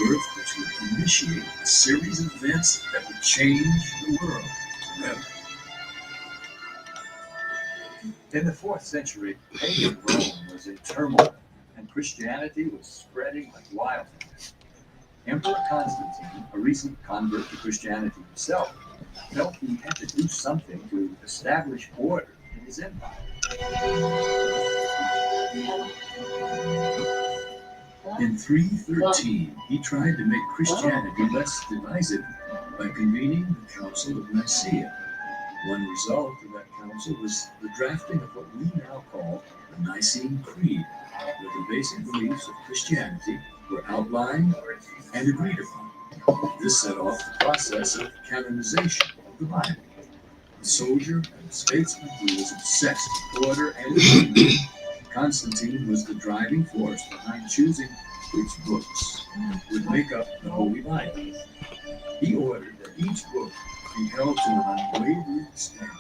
birth which would initiate a series of events that would change the world forever. In the 4th century, pagan Rome was in turmoil, and Christianity was spreading like wildfire. Emperor Constantine, a recent convert to Christianity himself, felt he had to do something to establish order in his empire. In 313, he tried to make Christianity less divisive by convening the Council of Nicaea. One result of that council was the drafting of what we now call the Nicene Creed, where the basic beliefs of Christianity were outlined and agreed upon. This set off the process of canonization of the Bible. The soldier and the statesman who was obsessed with order and agreement, Constantine was the driving force behind choosing which books would make up the Holy Bible. He ordered that each book be held to an unwavering standard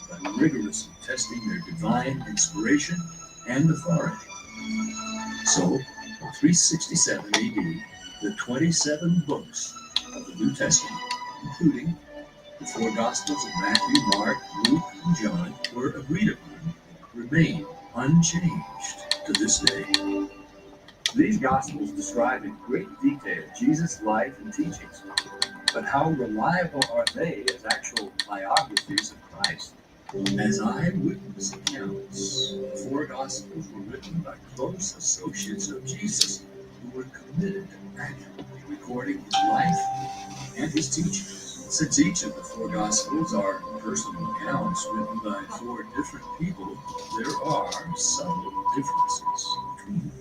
by rigorously testing their divine inspiration and authority. So, in 367 AD, the 27 books of the New Testament, including the 4 Gospels of Matthew, Mark, Luke, and John, were agreed upon, remain unchanged to this day. These Gospels describe in great detail Jesus' life and teachings, but how reliable are they as actual biographies of Christ? As eyewitness accounts, the 4 Gospels were written by close associates of Jesus who were committed to accurately recording his life and his teachings. Since each of the 4 Gospels are personal accounts written by 4 different people, there are subtle differences between them.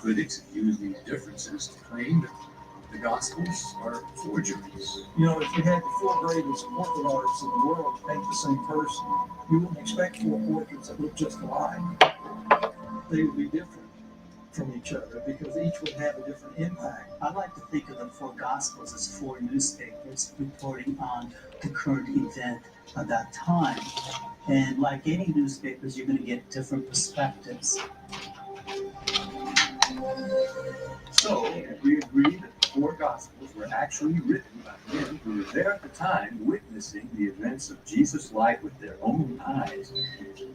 Critics have used these differences to claim that the Gospels are forgeries. You know, if you had the 4 greatest portrait artists in the world to paint the same person, you wouldn't expect 4 portraits that look just alike. They would be different from each other because each would have a different impact. I like to think of the 4 Gospels as 4 newspapers reporting on the current event of that time. And like any newspapers, you're going to get different perspectives. So, we agree that the 4 Gospels were actually written by men who were there at the time witnessing the events of Jesus' life with their own eyes.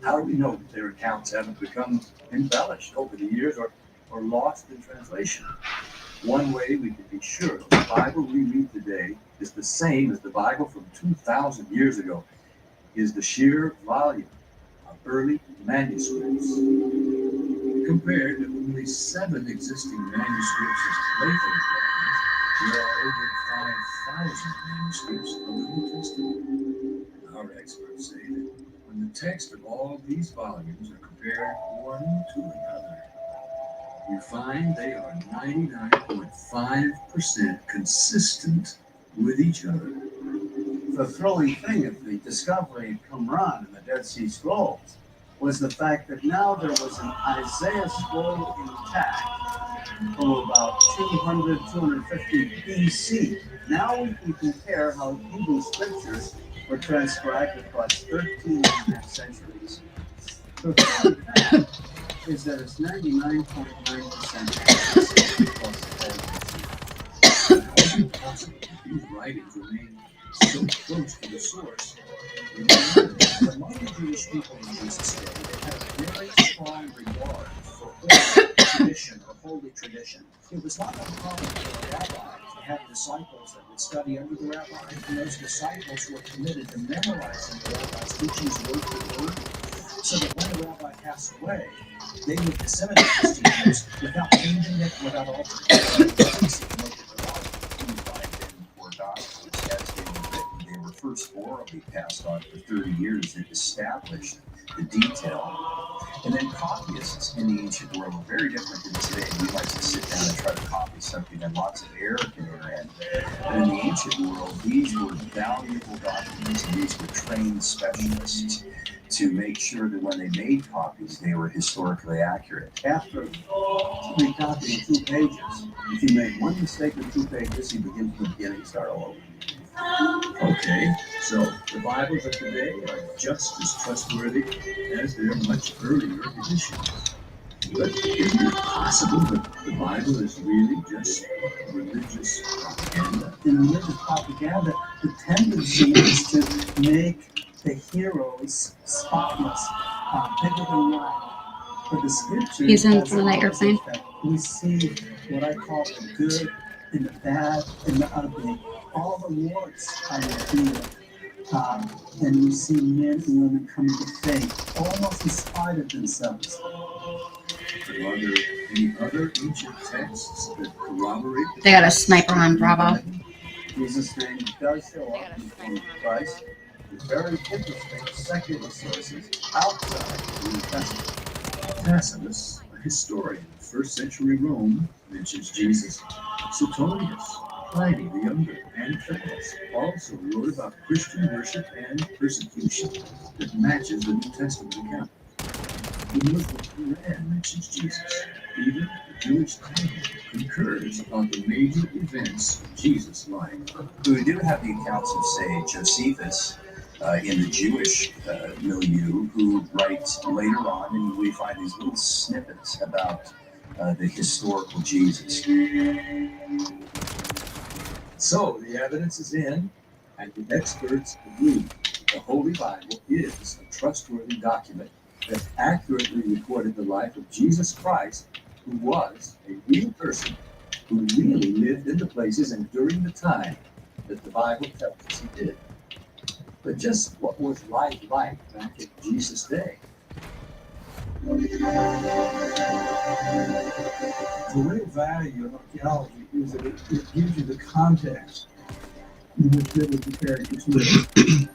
How do we know that their accounts haven't become embellished over the years or lost in translation? One way we can be sure the Bible we read today is the same as the Bible from 2,000 years ago is the sheer volume of early manuscripts. Compared to only 7 existing manuscripts of Plato's writings, there are over 5,000 manuscripts of the New Testament. Our experts say that when the text of all these volumes are compared one to another, you find they are 99.5% consistent with each other. The thrilling thing of the discovery of Qumran and the Dead Sea Scrolls was the fact that now there was an Isaiah scroll intact from about 200, 250 BC. Now we can compare how Hebrew scriptures were transcribed across 13 and a half centuries. The fun fact is that it's 99.9% accurate across the whole. How is it possible that these writings remain so close to the source? Among the Jewish people in Jesus' day, they had a very strong regard for holy tradition or holy tradition. It was not uncommon for a rabbi to have disciples that would study under the rabbi, and those disciples were committed to memorizing the rabbi's teachings word for word, so that when the rabbi passed away, they would disseminate his teachings without changing it, without altering it. They were first orally passed on for 30 years that established the detail. And then copyists in the ancient world were very different than today. We like to sit down and try to copy something and lots of error can enter in. But in the ancient world, these were valuable documents and these were trained specialists to make sure that when they made copies, they were historically accurate. After recopying 2 pages, if you make one mistake in 2 pages, you begin from the beginning and start all over. Okay, so the Bibles of today are just as trustworthy as their much earlier editions. But isn't it possible that the Bible is really just religious propaganda? In religious propaganda, the tendency is to make the heroes spotless, bigger than life. But the scripture He's in has for the night airplane. that we see what I call the good and the bad and the ugly. All the warts are revealed. And we see men and women coming to faith, almost in spite of themselves. But are there any other ancient texts that corroborate? They got a sniper on Bravo. Jesus' name does show up in the form of Christ with very interesting secular sources outside the New Testament. Tacitus, a historian of first century Rome, mentions Jesus. Suetonius, Pliny the Younger, and Thales also wrote about Christian worship and persecution that matches the New Testament account. The Muslim Quran mentions Jesus. Even the Jewish Talmud concurs about the major events of Jesus' life. We do have the accounts of, say, Josephus in the Jewish milieu, who writes later on, and we find these little snippets about the historical Jesus. So the evidence is in, and the experts agree. The Holy Bible is a trustworthy document that accurately recorded the life of Jesus Christ, who was a real person who really lived in the places and during the time that the Bible tells us he did. But just what was life like back in Jesus' day? The real value of archaeology is that it gives you the context in which biblical characters live.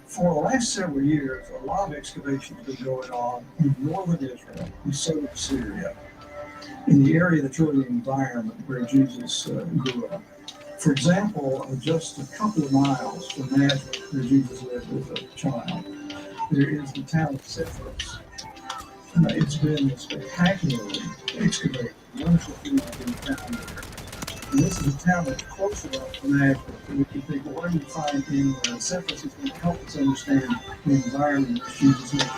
For the last several years, a lot of excavations have been going on in northern Israel and southern Syria, in the area that's really the environment where Jesus grew up. For example, just a couple of miles from Nazareth, where Jesus lived as a child, there is the town of Cyprus. It's been spectacularly excavated. Wonderful things have been found there. And this is a town that's close enough to Nazareth that we can think, well, what do we find in Cyprus is going to help us understand the environment in which Jesus lived.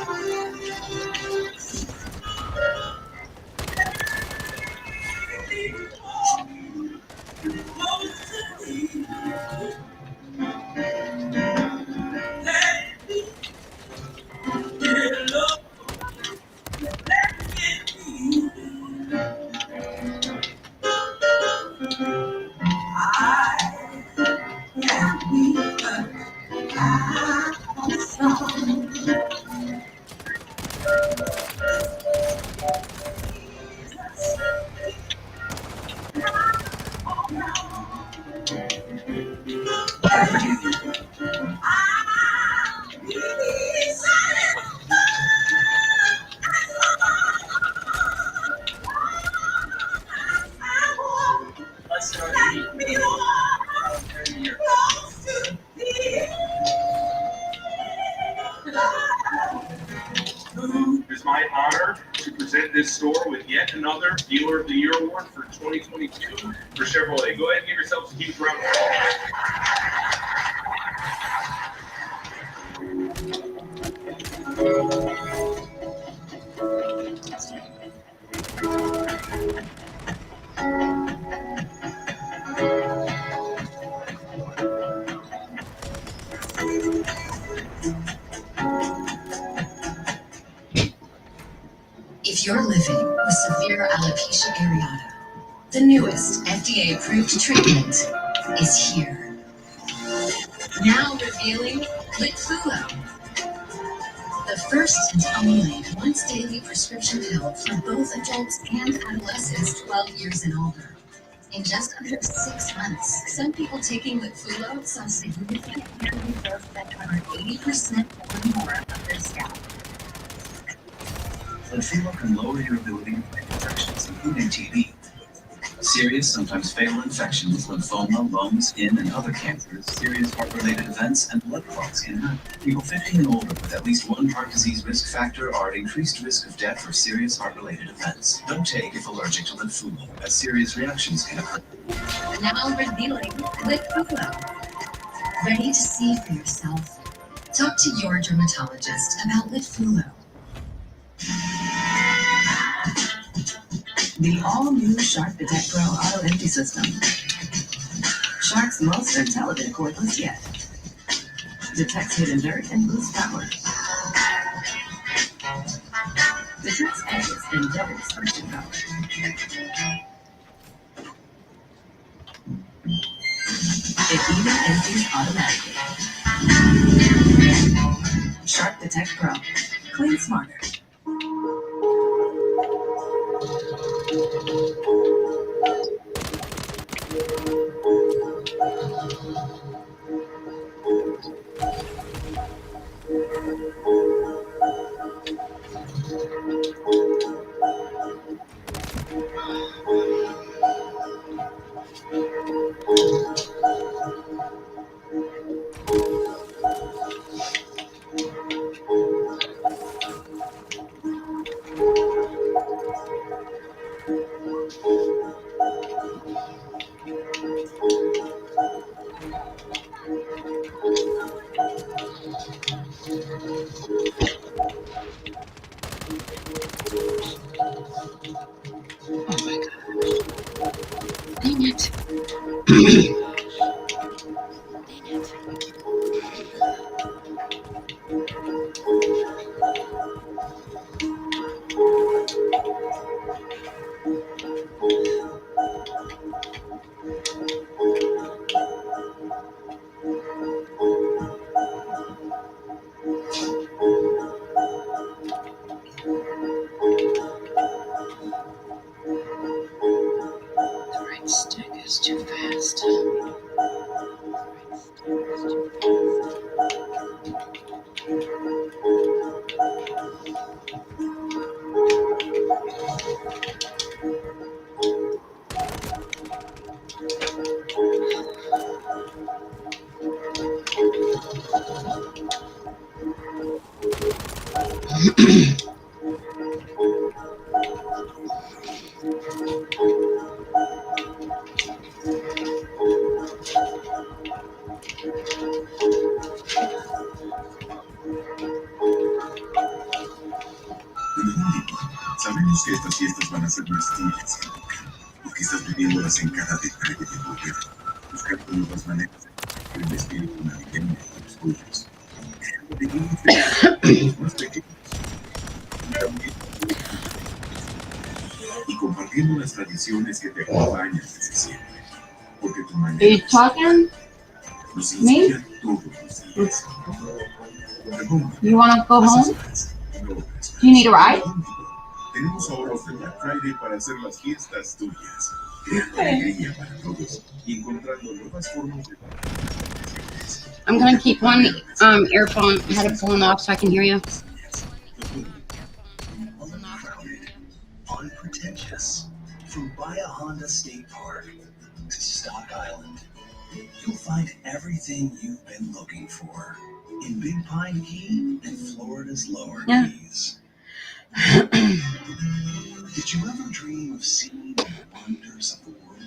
It's my honor to present this store with yet another Dealer of the Year award for 2022 for Chevrolet. Go ahead and give yourselves a huge round of If you're living with severe alopecia areata, the newest FDA-approved treatment is here. Now revealing Litfulo, the first and only once-daily prescription pill for both adults and adolescents 12 years and older. In just under 6 months, some people taking Litfulo saw significant hair regrowth that covered 80% or more of their scalp. Litfulo can lower your ability to fight infections, including TB. Serious, sometimes fatal infections, lymphoma, lung, skin, and other cancers, serious heart-related events, and blood clots can happen. People 50 and older with at least one heart disease risk factor are at increased risk of death or serious heart-related events. Don't take if allergic to Litfulo, as serious reactions can occur. Now revealing Litfulo. Ready to see for yourself? Talk to your dermatologist about Litfulo. The all-new Shark Detect Pro Auto Empty System. Shark's most intelligent cordless yet. Detects hidden dirt and boosts power. Detects edges and doubles friction power. It even empties automatically. Shark Detect Pro. Clean smarter. Dang it. The right stick is too fast. Sabemos que estas fiestas van a ser más tibias que nunca, porque estás viviéndolas en cada detalle de tu hogar, buscando nuevas maneras de el espíritu navideño de los tuyos, creando pequeños detalles los más pequeños, y también y compartiendo las tradiciones que te acompañan desde siempre, porque tu Are you manera talking? nos inspira todos los días. You want to go home? Do you need a ride? Tenemos ahorros de Black Friday para hacer las fiestas tuyas, creando alegría para todos y encontrando nuevas formas de I'm gonna keep one earphone headphone off so I can hear you. Uncrowded, unpretentious. From Bahia Honda State Park to Stock Island, you'll find everything you've been looking for in Big Pine Key and Florida's Lower Yeah. Keys. Did you ever dream of seeing the wonders of the world?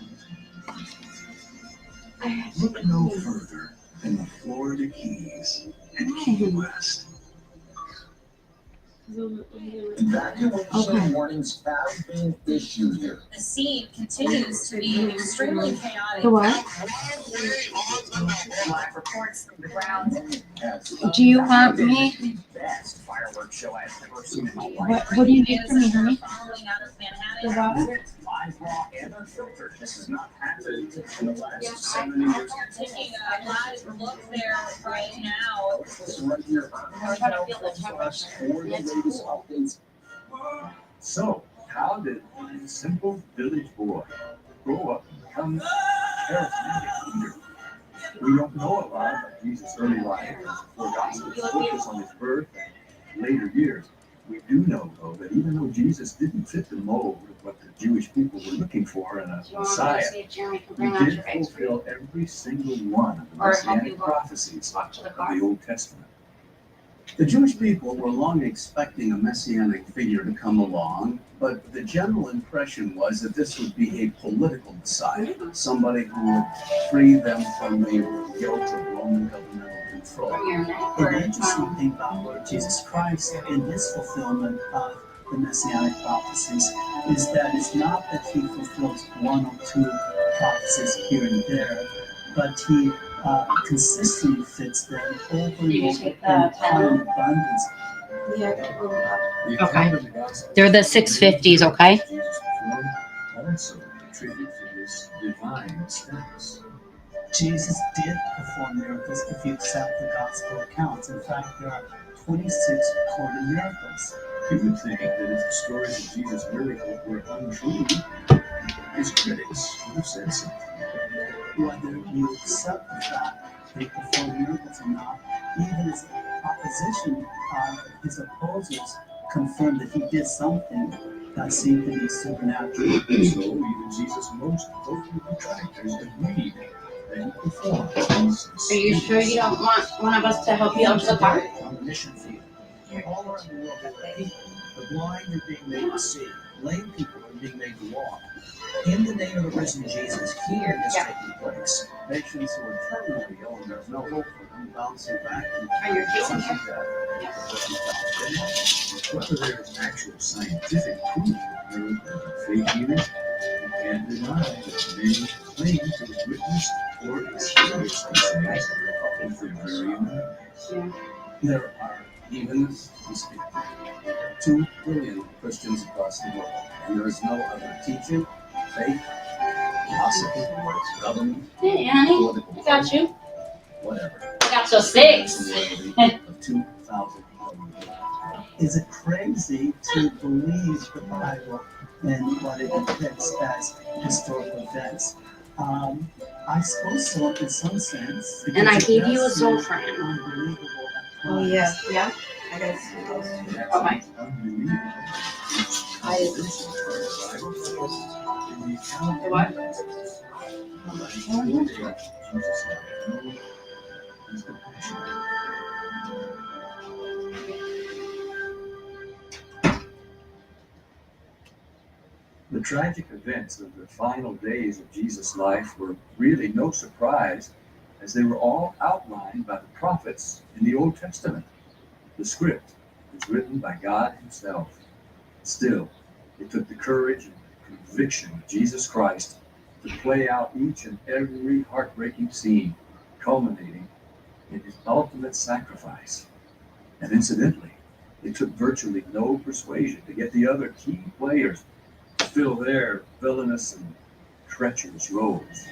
Look no further than the Florida Keys and Key West. Evacuation warnings have been issued here. The scene continues to be extremely chaotic. The what? Live reports from the ground. Do you want me? The best fireworks show I've ever seen in my life. What do you need from me, honey? Following out of The Manhattan. what? Live, raw, and unfiltered. This has not happened in the last 70 years. We're taking a live look there right now. This right here. We're trying to feel the temperature. For the latest updates. So, how did a simple village boy grow up and become a charismatic leader? We don't know a lot about Jesus' early life, as the four Gospels focus on his birth and later years. We do know, though, that even though Jesus didn't fit the mold of what the Jewish people were looking for in a Messiah, he did fulfill every single one of the messianic prophecies of the Old Testament. The Jewish people were long expecting a messianic figure to come along, but the general impression was that this would be a political Messiah, somebody who would free them from the guilt of Roman governmental control. The interesting thing about Lord Jesus Christ in his fulfillment of the messianic prophecies is that it's not that he fulfills one or two prophecies here and there, but he consistently fits them over and over in abundance. The Okay. account of the gospel They're the 650s, okay? Jesus performed also contribute to this divine status. Jesus did perform miracles if you accept the gospel accounts. In fact, there are 26 recorded miracles. You would think that if the stories of Jesus' miracles were untrue, his critics would have said something. Whether you accept the fact that he performed miracles or not, even his opposition, his opposers, confirmed that he did something that seemed to be supernatural. So even Jesus' most vocal detractors agreed that he performed these. Are you sure you don't want one of us to help you up the car? On the mission field, all around the world, there are people. The blind are being made to see. Lame people are being made to walk. In the name of the risen Jesus, healing is taking place. Nations who are terminally ill and there's no hope for them bouncing back and Are you something kidding? that. Whether there is actual scientific proof of miracles and faith healers, you can't deny that many claim to have witnessed or experienced these things with their very own eyes. Yeah. There are, even as we speak, 2 billion Christians across the world, and there is no other teaching, faith, philosophy, government, Hey, honey, political I got you. whatever. I got your 6. Of 2,000 million. Is it crazy to believe the Bible and what it depicts as historical events? I suppose so in some sense. And I because it gave you a does soul seem friend. unbelievable at Oh times. yeah, yeah. I gotta see those. That's Okay. unbelievable. Contradiction to the Bible in the account of What? the Gospels. The last 4 days of Jesus' life known as the Passion. The tragic events of the final days of Jesus' life were really no surprise, as they were all outlined by the prophets in the Old Testament. The script was written by God himself. Still, it took the courage and conviction of Jesus Christ to play out each and every heartbreaking scene, culminating in his ultimate sacrifice. And incidentally, it took virtually no persuasion to get the other key players to fill their villainous and treacherous roles.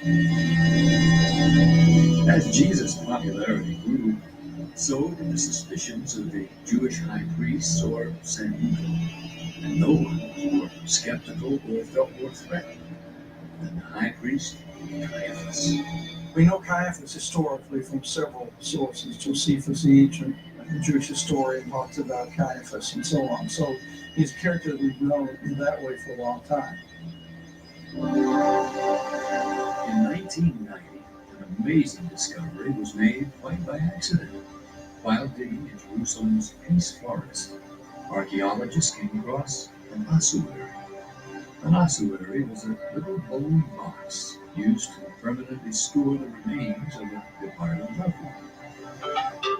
As Jesus' popularity grew, so did the suspicions of the Jewish high priests or Sanhedrin, and no one was more skeptical or felt more threatened than the high priest Caiaphas. We know Caiaphas historically from several sources. Josephus, the ancient Jewish historian, talks about Caiaphas and so on. So his character we've known in that way for a long time. In 1990, an amazing discovery was made quite by accident. While digging in Jerusalem's Peace Forest, archaeologists came across an ossuary. An ossuary was a little bone box used to permanently store the remains of a departed loved one.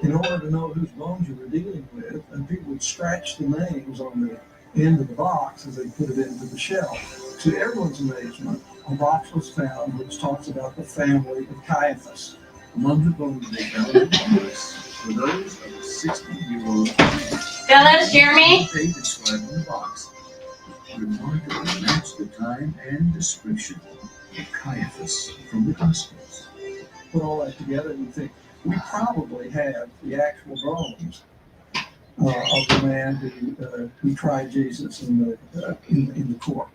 In order to know whose bones you were dealing with, and people would scratch the names on the end of the box as they put it into the shell. To everyone's amazement, a box was found which talks about the family of Caiaphas. Among the bones they found in the box were those of a 60-year-old man. Phyllis, Jeremy? They described in the box remarkably matched the time and description of Caiaphas from the Gospels. Put all that together and you think, we probably have the actual bones of the man who tried Jesus in the court.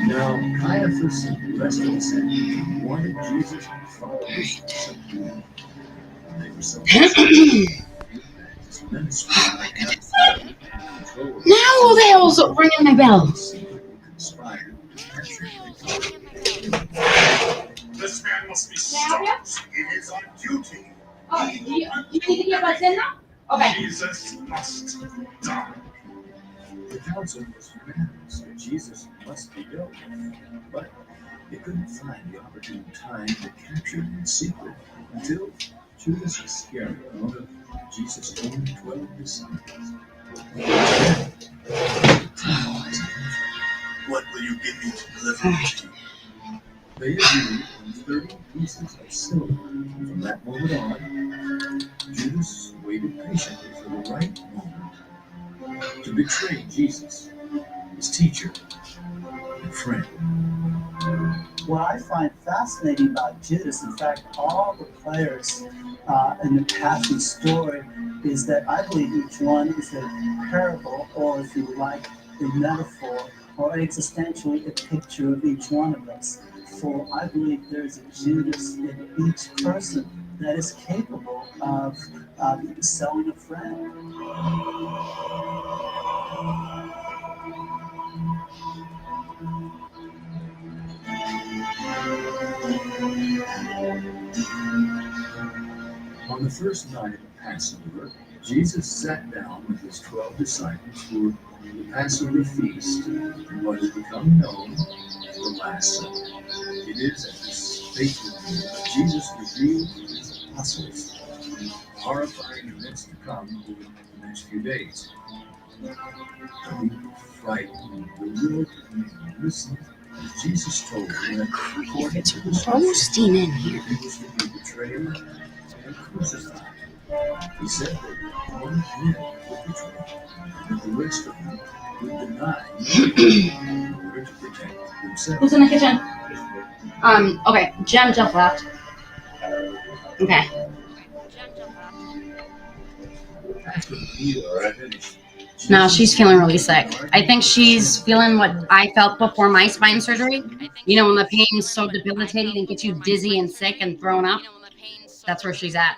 Now, Caiaphas and the rest of the Sanhedrin wanted Jesus' followers to subdue him. They were so concerned that his ministry might have authority and control. Now who the hell's ringing my bell? They secretly conspired to capture him. This man must be stopped. He is on duty. Oh, you need to get us in now? Okay. Jesus must die. The council was unanimous that Jesus must be dealt with, but they couldn't find the opportune time to capture him in secret until Judas Iscariot, one of Jesus' own 12 disciples, What will you give me to deliver it to you? They agreed on 30 pieces of silver. And from that moment on, Judas waited patiently for the right moment to betray Jesus, his teacher and friend. What I find fascinating about Judas, in fact, all the players in the Passion story, is that I believe each one is a parable, or if you like, a metaphor, or existentially a picture of each one of us. For I believe there's a Judas in each person that is capable of selling a friend. On the first night of the Passover, Jesus sat down with his 12 disciples for the Passover feast, in what has become known as the Last Supper. It is at this fateful meal that Jesus revealed to his apostles horrifying events to come over the next few days. Don't be frightened or bewildered. Listen, as Jesus told them that according to the Roasting in here. he was to be betrayed and crucified. He said that one of them would betray him, and that the rest of them would deny him in order to protect themselves. Who's in the kitchen? Okay, Jem just left. Okay. After the meal was finished, No, she's feeling really sick. I think she's feeling what I felt before my spine surgery. You know, when the pain is so debilitating and gets you dizzy and sick and thrown up. That's where she's at.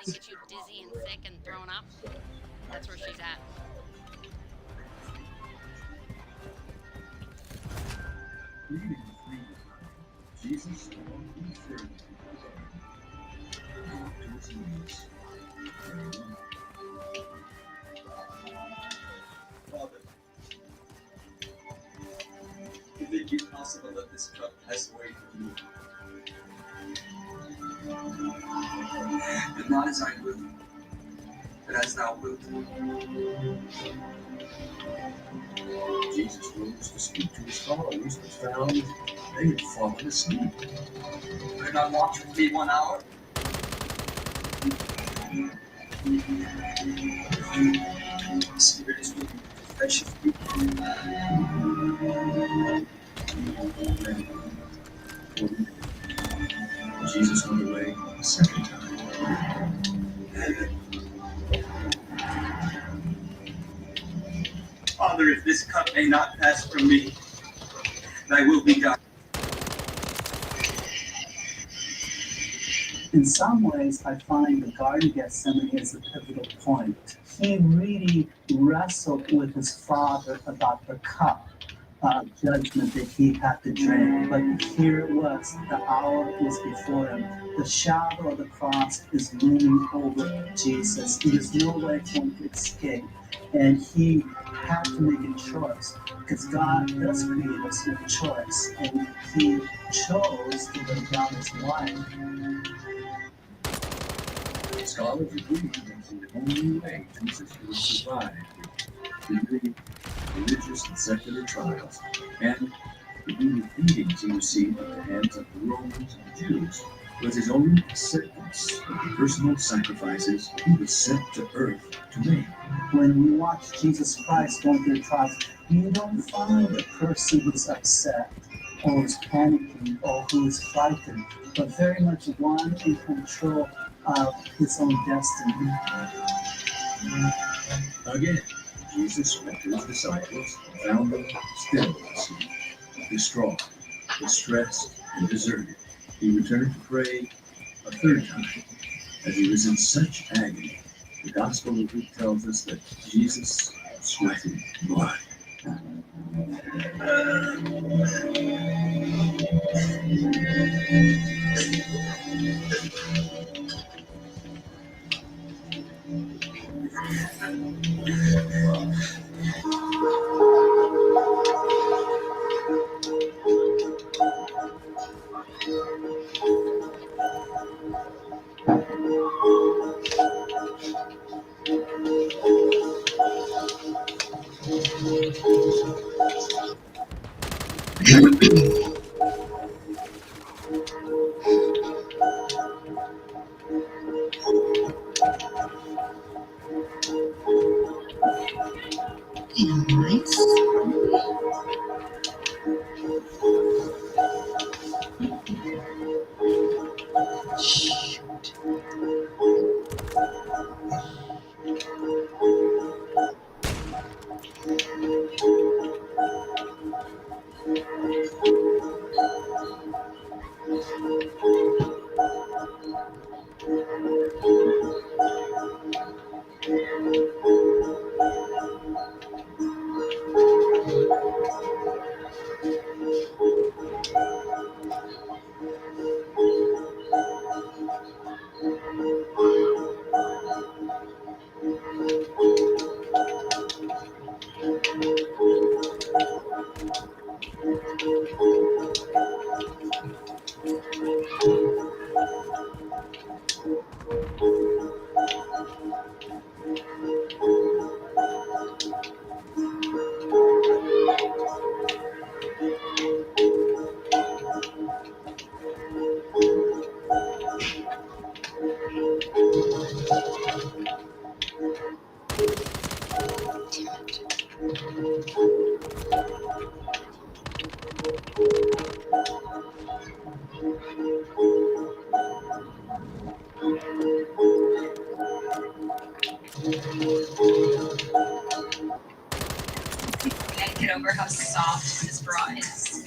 leaving the three behind, Jesus walked further into the garden, dropped to his knees, prayed. Father, if it be possible that this cup pass away from me, but not as I will, but as thou wilt. Jesus rose to speak to his followers, but found they had fallen asleep. Could not watch with me 1 hour? The Spirit is willing, the flesh is weak. Jesus went away a second time. Father, if this cup may not pass from me, thy will be done. In some ways, I find the Garden of Gethsemane is a pivotal point. He really wrestled with his Father about the cup judgment that he had to drink. But here it was, the hour was before him. The shadow of the cross is looming over Jesus. There's no way for him to escape. And he had to make a choice, because God does create us with choice. And he chose to lay down his life. Scholars agree that the only way Jesus would survive the religious and secular trials and the brutal beatings he received at the hands of the Romans and the Jews was his own acceptance of the personal sacrifices he was sent to earth to make. When we watch Jesus Christ going through the trials, you don't find a person who's upset or who's panicking or who's frightened, but very much one in control of his own destiny. Again, Jesus went to his disciples and found them still asleep, distraught, distressed, and deserted. He returned to pray a third time. As he was in such agony, the Gospel of Luke tells us that Jesus sweated blood. Can't get over how soft this bra is.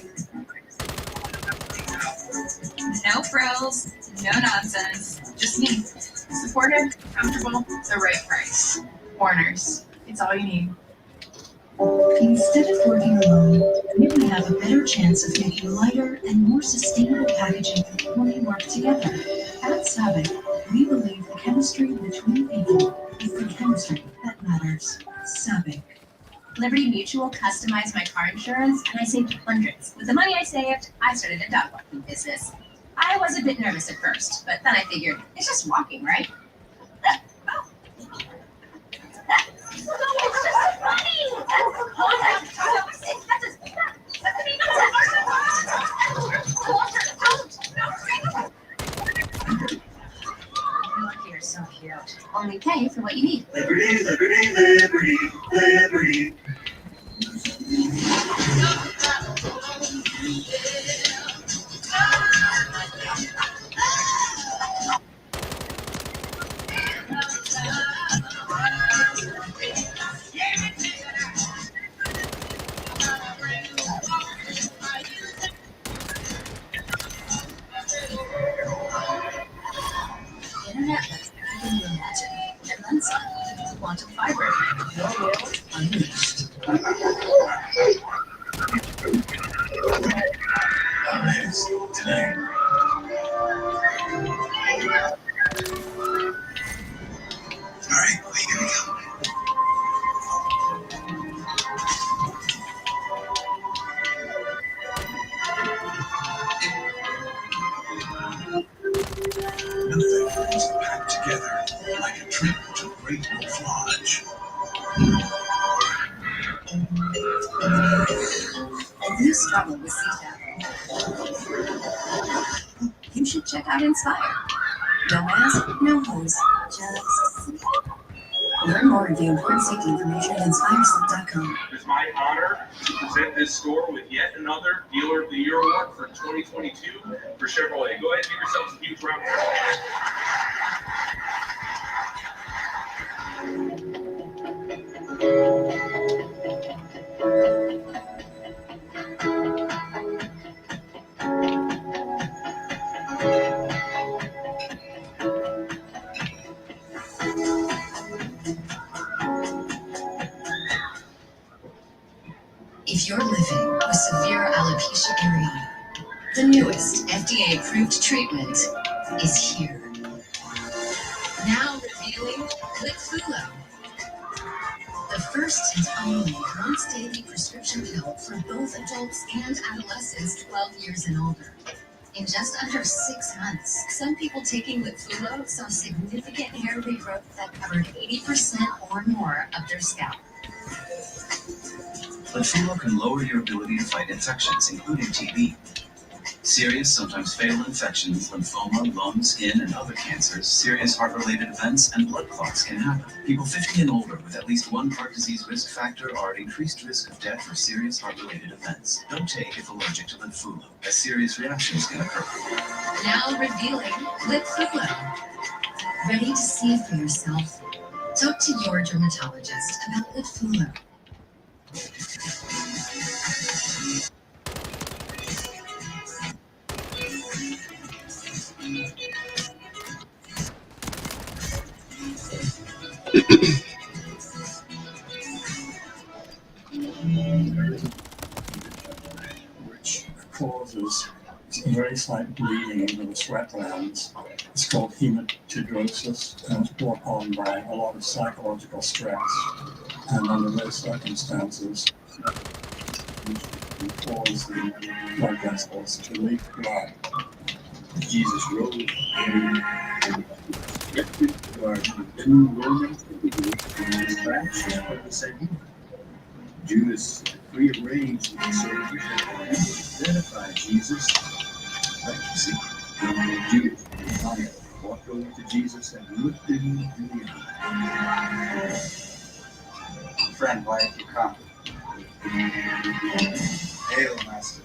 No frills, no nonsense, just me. Supportive, comfortable, the right price. Warner's, it's all you need. Instead of working alone, you may have a better chance of making lighter and more sustainable packaging when you work together. At Savic, we believe the chemistry between people is the chemistry that matters. Savic. Liberty Mutual customized my car insurance, and I saved hundreds. With the money I saved, I started a dog walking business. I was a bit nervous at first, but then I figured, it's just walking, right? You're so cute. Only pay for what you need. Liberty, liberty, liberty, liberty. Internet that's better than you imagine. And then some. Quantum fiber. No rails unleashed. Tonight. All right, well, here we go. Nothing is packed together like a trip to Great Wolf Lodge. If you struggle with CTAP, you should check out Inspire. No mask, no hose, just sleep. Learn more and view important safety information at inspiresleep.com. It is my honor to present this store with yet another Dealer of the Year award for 2022 for Chevrolet. Go ahead and give yourselves a huge round of applause. If you're living with severe alopecia areata, the newest FDA-approved treatment is here. Now revealing Litfulo, the first and only once-daily prescription pill for both adults and adolescents 12 years and older. In just under 6 months, some people taking Litfulo saw significant hair regrowth that covered 80% or more of their scalp. Litfulo can lower your ability to fight infections, including TB. Serious, sometimes fatal infections, lymphoma, lung, skin, and other cancers, serious heart-related events, and blood clots can happen. People 50 and older with at least one heart disease risk factor are at increased risk of death or serious heart-related events. Don't take if allergic to Litfulo, as serious reactions can occur. Now revealing Litfulo. Ready to see it for yourself? Talk to your dermatologist about Litfulo. Which causes very slight bleeding into the sweat glands. It's called hematidrosis, and it's brought on by a lot of psychological stress. And under those circumstances, it causes the blood vessels to leak blood. Jesus rose and directed the garden with 2 Roman dispatches from the Sanhedrin. Judas, rearranged with the soldiers, identified Jesus. See, Judas, walked over to Jesus and looked him in the eye. Friend, why have you come? Hail, Master.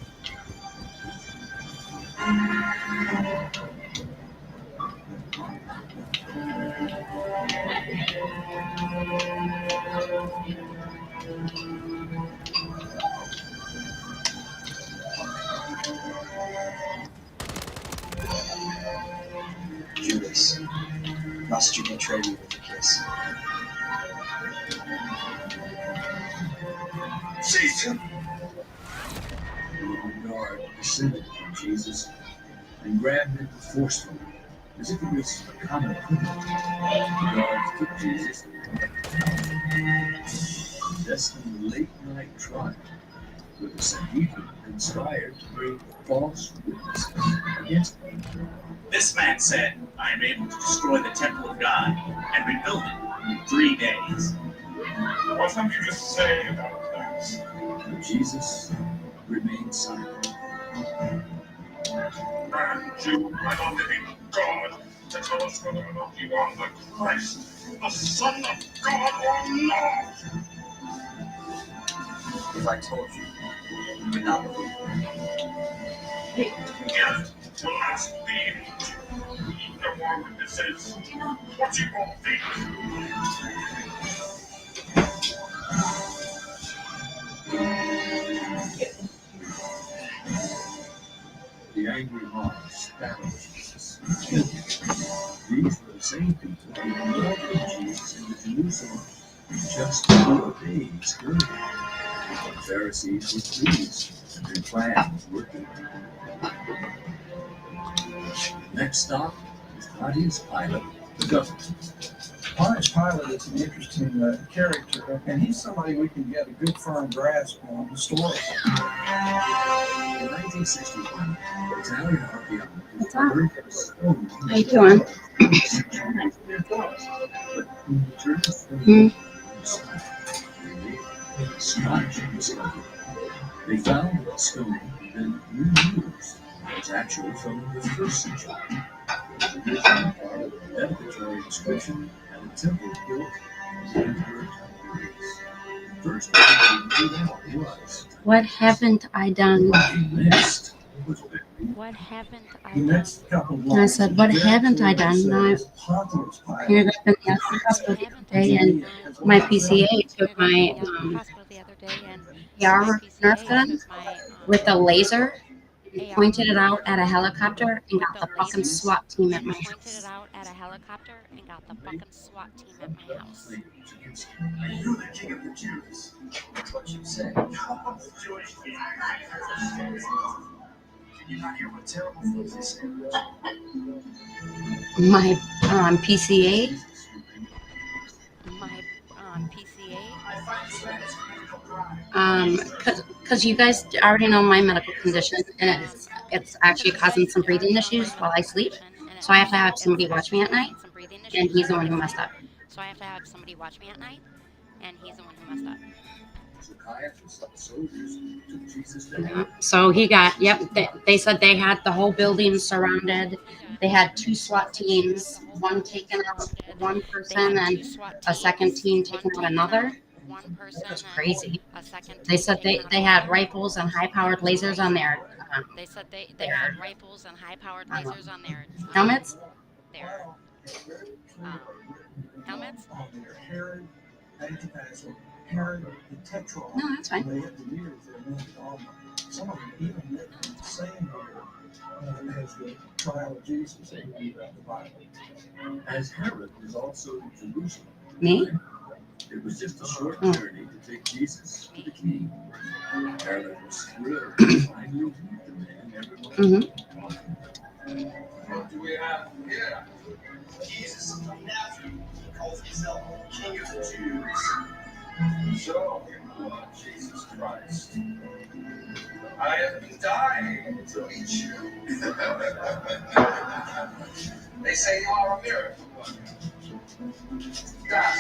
Judas, must you betray me with a kiss? Seize him! The guard descended on Jesus and grabbed him forcefully, as if it was a common criminal. The guards took Jesus and destined a late-night trial, where the Sanhedrin conspired to bring false witnesses against him. This man said, I am able to destroy the temple of God and rebuild it in 3 days. What have you to say about that? But Jesus remained silent. Man, Jew, by the living God, to tell us whether or not you are the Christ, the Son of God or not. If I told you, you would not believe me. Yet, the last being, no more witnesses. What you all think? The angry mob spat on Jesus and killed him. These were the same people who welcomed Jesus into Jerusalem just 4 days earlier. The Pharisees were pleased that their plan was working. Next stop is Pontius Pilate, the governor. Pontius Pilate is an interesting character, and he's somebody we can get a good firm grasp on historically. In 1961, Italian archaeologists learned that a stone How you doing? Astonishing discovery. They found that the stone had been reused as actually from the 1st century. The original part of the dedicatory inscription and a temple built in the Emperor Tiberius. First, they made out was What haven't I done? next was What haven't I The done? next couple of And I lines said, what very haven't I clearly done? Now, says Pontius Pilate. here up in the hospital the other day, and my PCA took my PR nerve gun with a laser, pointed it out at a helicopter, and got the fucking SWAT team at my house. Are you the king of the Jews? That's what you say. Jewish king. Can you not hear what terrible things they say? My PCA. Because you guys already know my medical condition, and it's actually causing some breathing issues while I sleep. So I have to have somebody watch me at night, and he's the one who messed up. Psychiatrists and soldiers took Jesus to heaven. So he got, yep, they said they had the whole building surrounded. They had 2 SWAT teams, one taking out one person and a second team taking out another. It was crazy. They said they had rifles and high-powered lasers on their helmets. On their Herod, anti-vaxxer, Herod, the Tetrarch. No, that's fine. They had the years they anointed all of them. Some of them even lived in the same year as the trial of Jesus that we read about the Bible. As Herod was also in Jerusalem. Me? It was just a short journey to take Jesus to the king. Herod was thrilled to finally meet the man everyone What do we have here? Jesus of Nazareth calls himself King of the Jews. So, you are Jesus Christ. I have been dying to meet you. They say you are a miracle worker. God.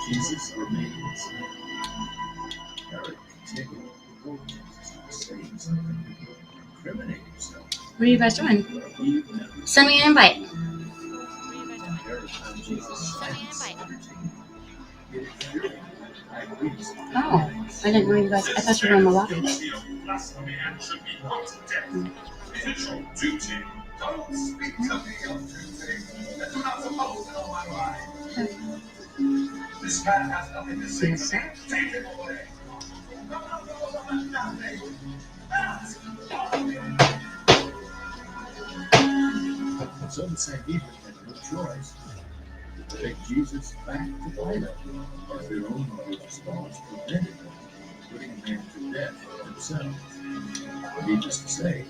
Jesus remains. Herod continued to hold Jesus to saying something that would incriminate himself. What are you guys doing? He never Send me an invite. Herod found Jesus entertaining. It infuriated the high priest. Oh, I didn't know you guys. I thought you were in the lobby. Guilty of blasphemy and should be put to death. It is your duty. Don't speak to me of duty. That you're not supposed to know my mind. This man has nothing to say to me. Take him away. So the Sanhedrin had no choice but to take Jesus back to Pilate, as their own religious laws prevented them from putting a man to death themselves. Needless to say,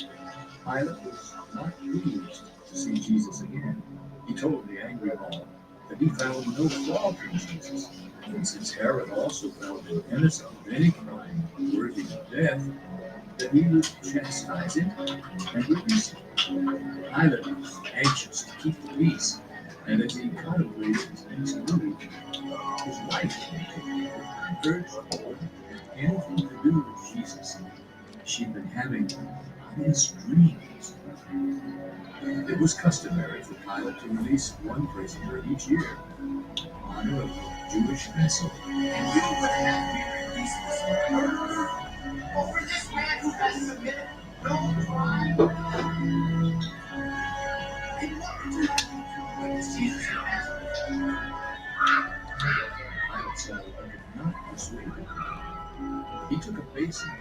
Pilate was not pleased to see Jesus again. He told the angry mob that he found no fault in Jesus, and since Herod also found him innocent of any crime worthy of death, that he would chastise him and release him. Pilate was anxious to keep the peace, and as he contemplated his next move, his wife came to him and urged him to have anything to do with Jesus. She'd been having honest dreams. It was customary for Pilate to release one prisoner each year in honor of Jewish Passover. And you would have me release this murderer over this man who has committed no crime. And what would you do with Jesus of Nazareth? Pilate saw that he could not persuade him. He took a basin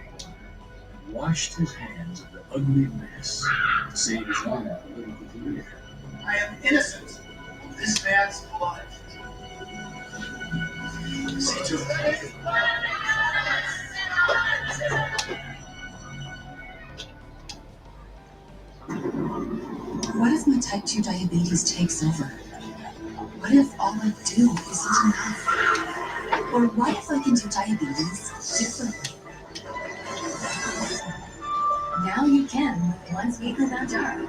and washed his hands of the ugly mess to save his own political career. I am innocent of this man's blood. See to it. What if my type 2 diabetes takes over? What if all I do isn't enough? Or what if I can do diabetes differently? Now you can with once weekly Mounjaro.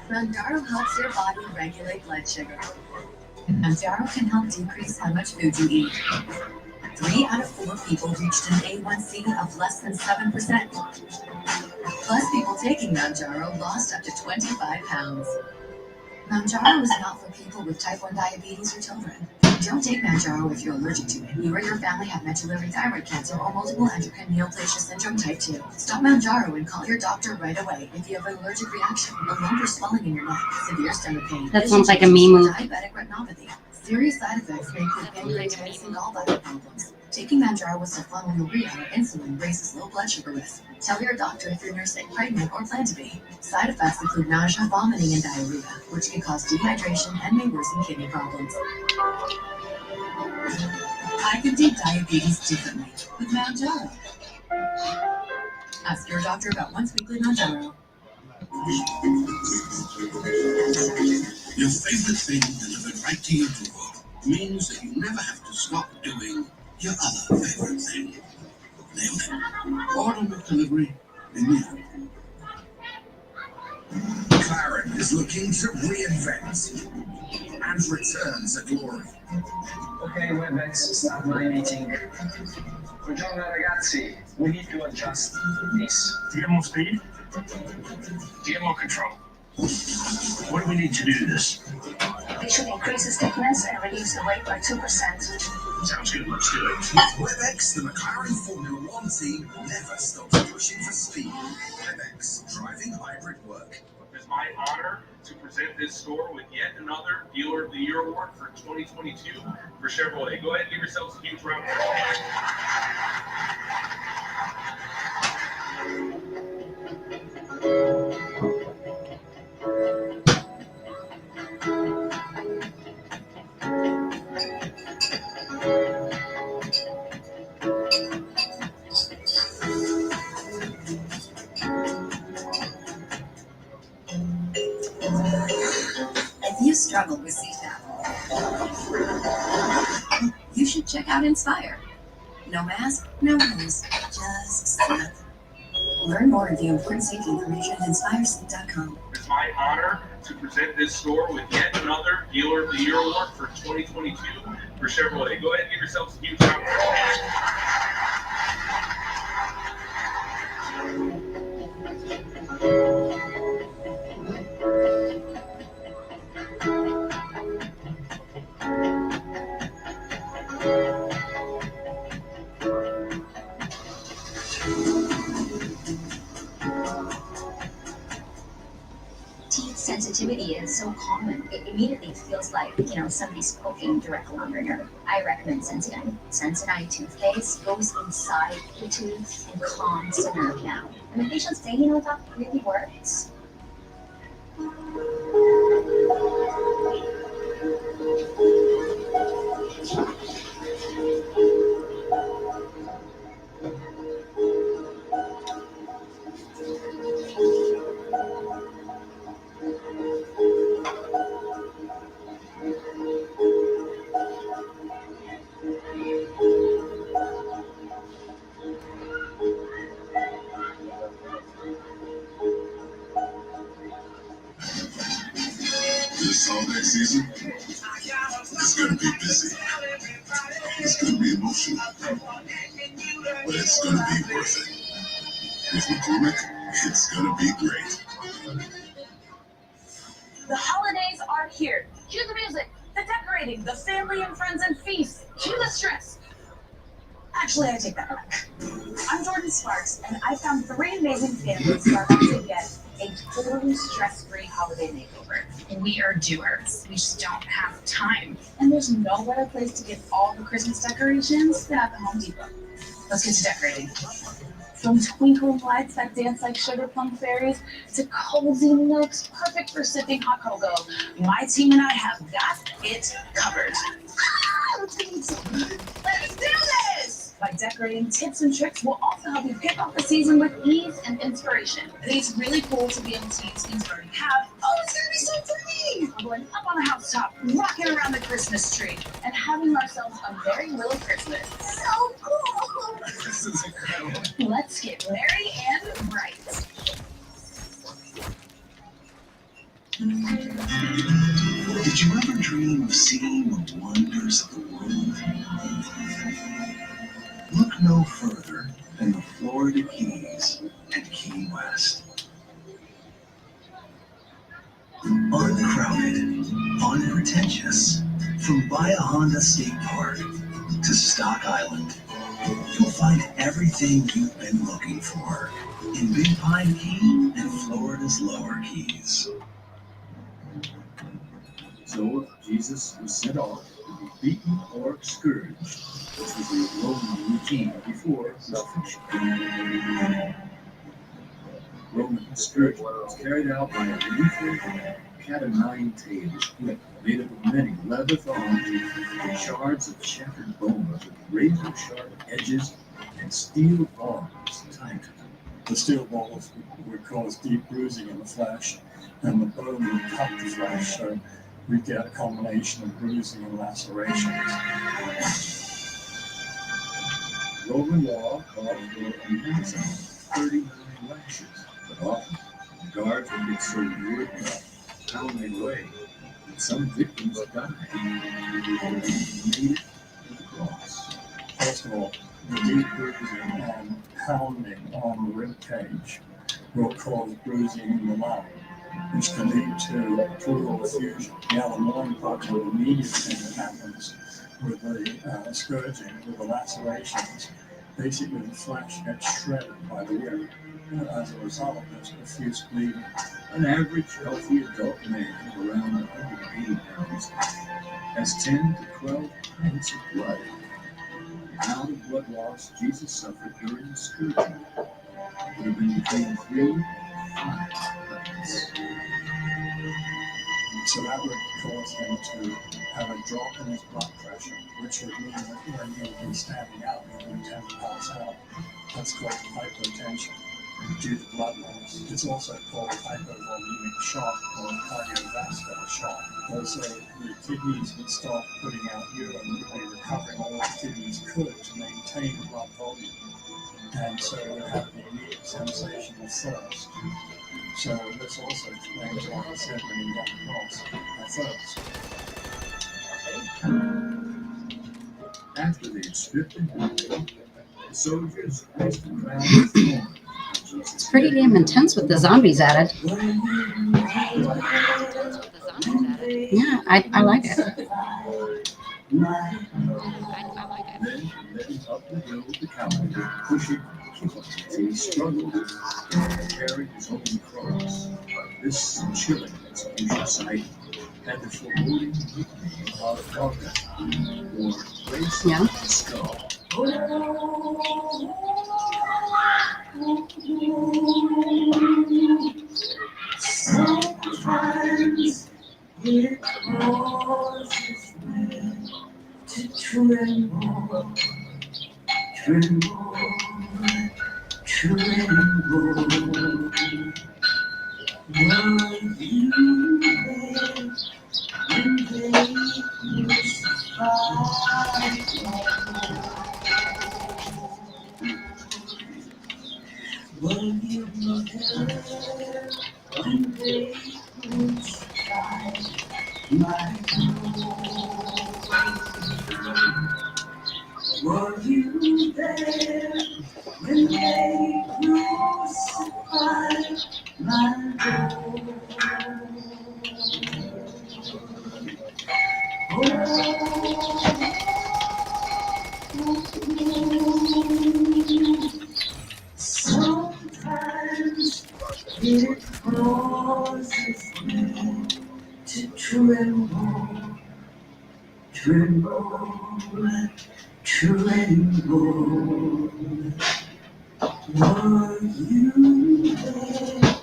Mounjaro helps your body regulate blood sugar. Mounjaro can help decrease how much food you eat. 3 out of 4 people reached an A1C of less than 7%. Plus, people taking Mounjaro lost up to 25 pounds. Mounjaro is not for people with type 1 diabetes or children. Don't take Mounjaro if you're allergic to it. You or your family have medullary thyroid cancer or multiple endocrine neoplasia syndrome type 2. Stop Mounjaro and call your doctor right away if you have an allergic reaction, a lump or swelling in your neck, severe stomach pain. That sounds like a me move. Diabetic retinopathy. Serious side effects may include pancreatitis and gallbladder problems. Taking Mounjaro with sulfonylurea or insulin raises low blood sugar risk. Tell your doctor if you're nursing, pregnant, or plan to be. Side effects include nausea, vomiting, and diarrhea, which can cause dehydration and may worsen kidney problems. I can take diabetes differently with Mounjaro. Ask your doctor about once weekly Mounjaro. Your favorite thing delivered right to your door means that you never have to stop doing your other favorite thing. Nailed it. Order McDelivery in the app. Claret is looking to reinvent and return to glory. Okay, WebEx, start my meeting. Buongiorno ragazzi, we need to adjust this. Do you get more speed? Do you get more control? What do we need to do this? They should increase the stiffness and reduce the weight by 2%. Sounds good, let's do it. With WebEx, the McLaren Formula One team never stops pushing for speed. WebEx, driving hybrid work. It's my honor to present this store with yet another Dealer of the Year award for 2022 for Chevrolet. Go ahead and give yourselves a huge round of applause. If you struggle with CPAP, you should check out Inspire. No mask, no hose, just sleep. Learn more of the important safety information at inspiresleep.com. It's my honor to present this store with yet another Dealer of the Year award for 2022 for Chevrolet. Go ahead and give yourselves a huge round of applause. Teeth sensitivity is so common. It immediately feels like, somebody's poking directly on your nerve. I recommend Sensodyne. Sensodyne toothpaste goes inside the tooth and calms the nerve down. And the patients say, that really works. This holiday season, it's gonna be busy. It's gonna be emotional. But it's gonna be worth it. With McCormick, it's gonna be great. The holidays are here. Cue the music, the decorating, the family and friends and feasts. Cue the stress. Actually, I take that back. I'm Jordan Sparks, and I found 3 amazing families who are about to get a totally stress-free holiday makeover. We are doers. We just don't have time. And there's no better place to get all the Christmas decorations than at the Home Depot. Let's get to decorating. From twinkling lights that dance like sugar plum fairies to cozy nooks perfect for sipping hot cocoa, my team and I have got it covered. Let's do this! By decorating, tips and tricks will also help you kick off the season with ease and inspiration. I think it's really cool to be able to use things we already have. Oh, it's gonna be so pretty! Going up on the housetop, rocking around the Christmas tree, and having ourselves a merry little Christmas. So cool! This is incredible. Let's get merry and bright. Did you ever dream of seeing the wonders of the world? Look no further than the Florida Keys and Key West. Uncrowded, unpretentious, from Buy a Honda State Park to Stock Island, you'll find everything you've been looking for in Big Pine Key and Florida's Lower Keys. So Jesus was sent off to be beaten or scourged, which was the Roman routine before crucifixion. Roman scourging was carried out by a lethal cat o' nine tails whip made up of many leather thongs and shards of shattered bones with razor-sharp edges and steel bars tied to them. The steel balls would cause deep bruising in the flesh, and the bone would cut the flesh, so we get a combination of bruising and lacerations. Roman law called for a maximum of 39 lashes, but often the guards would get so wood pounding away Some victims died and made it to the cross. First of all, the deep bruising and pounding on the rib cage will cause bruising in the lung, which can lead to pleural effusion. Now, the more important immediate thing that happens with the scourging, with the lacerations, basically the flesh gets shredded by the whip. As a result, there's profuse bleeding. An average healthy adult man of around 180 pounds has 10 to 12 pints of blood. The amount of blood loss Jesus suffered during the scourging would have been between 3 and 5 pints. So that would cause him to have a drop in his blood pressure, which would mean that when he would be standing up, he would tend to pass out. That's called hypotension due to blood loss. It's also called hypovolemic shock or cardiovascular shock. Also, the kidneys would start putting out urine, really recovering all the kidneys could to maintain blood volume. And so you would have the immediate sensation of thirst. So this also explains why he said when he got across, I thirst. After they had stripped him naked, the soldiers placed a crown of thorns on Jesus' It's pretty damn intense with the zombies added. Yeah, I like it. Then led him up the hill to Calvary, pushing, kicking, till he struggled to carry his own cross. This chilling execution sight had the foreboding nickname of Golgotha, or place of the skull. Sometimes it causes me to tremble, tremble, tremble. Were you there when they crucified my Lord? Were you there when they crucified my Lord? Were you there when they crucified my Lord? Sometimes it causes me to tremble, tremble, tremble. Were you there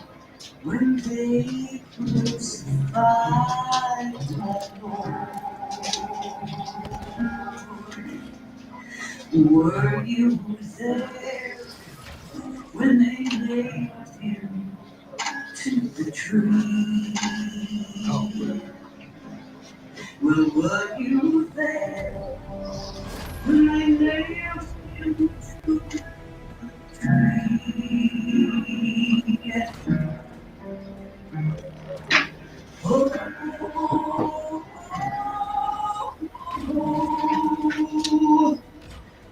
when they crucified my Lord? Were you there when they nailed him to the tree? Well, were you there when they nailed him to the tree? Oh,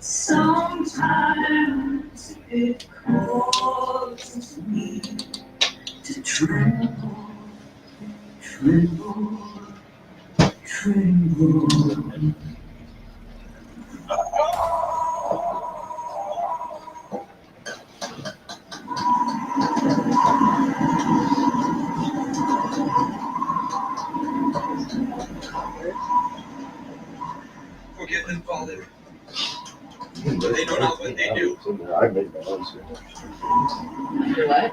sometimes it causes me to tremble, tremble, tremble. Forgive them, Father. They know not what they do. I made my own sandwich. What?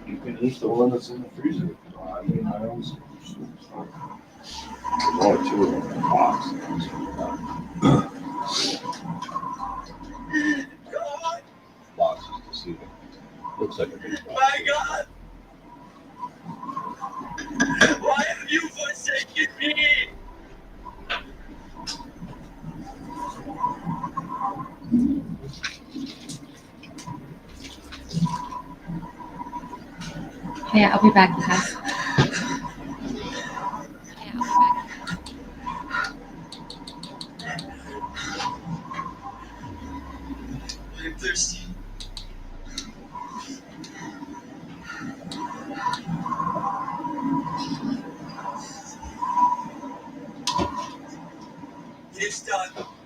You can eat the one that's in the freezer. I made my own sandwich. There's only 2 of them in the box. God, Box is deceiving. Looks like a big box. my God, why have you forsaken me? Okay, I'll be back, guys. gets done